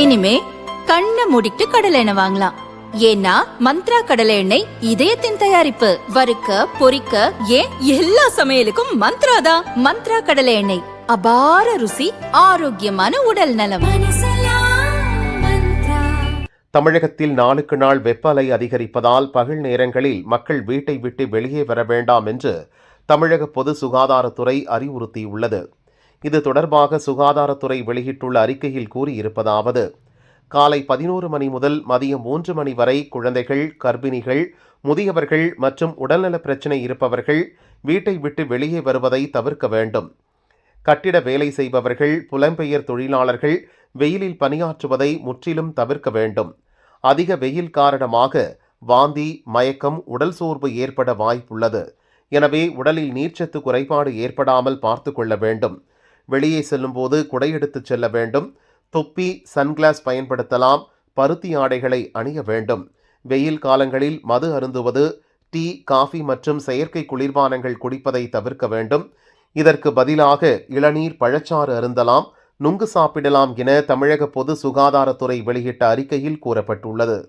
இனிமே கண்ணை மூடிட்டு கடலை எண்ணெய் வாங்கலாம். ஏன்னா மந்த்ரா கடலை எண்ணெய் இதயத்தின் தயாரிப்பு. வறுக்க பொரிக்க ஏன் எல்லா சமையலுக்கும் மந்த்ரா தான். மந்த்ரா கடலை எண்ணெய், அபார ருசி, ஆரோக்கியமான உடல் நலம். தமிழகத்தில் நாளுக்கு நாள் வெப்ப அலை அதிகரிப்பதால் பகல் நேரங்களில் மக்கள் வீட்டை விட்டு வெளியே வர வேண்டாம் என்று தமிழக பொது சுகாதாரத்துறை அறிவுறுத்தியுள்ளது. இது தொடர்பாக சுகாதாரத்துறை வெளியிட்டுள்ள அறிக்கையில் கூறியிருப்பதாவது: காலை 11 மணி முதல் மதியம் 3 மணி வரை குழந்தைகள், கர்ப்பிணிகள், முதியவர்கள் மற்றும் உடல்நல பிரச்சினை இருப்பவர்கள் வீட்டை விட்டு வெளியே வருவதை தவிர்க்க வேண்டும். கட்டிட வேலை செய்பவர்கள், புலம்பெயர் தொழிலாளர்கள் வெயிலில் பணியாற்றுவதை முற்றிலும் தவிர்க்க வேண்டும். அதிக வெயில் காரணமாக வாந்தி, மயக்கம், உடல் சோர்வு ஏற்பட வாய்ப்புள்ளது. எனவே உடலில் நீர்ச்சத்து குறைபாடு ஏற்படாமல் பார்த்து கொள்ள வேண்டும். வெளியே செல்லும்போது குடை எடுத்துச் செல்ல வேண்டும். தொப்பி, சன்கிளாஸ் பயன்படுத்தலாம். பருத்தி ஆடைகளை அணிய வேண்டும். வெயில் காலங்களில் மது அருந்துவது, டீ, காஃபி மற்றும் செயற்கை குளிர்பானங்கள் குடிப்பதை தவிர்க்க வேண்டும். இதற்கு பதிலாக இளநீர், பழச்சாறு அருந்தலாம், நுங்கு சாப்பிடலாம் என தமிழக பொது சுகாதாரத்துறை வெளியிட்ட அறிக்கையில் கூறப்பட்டுள்ளது.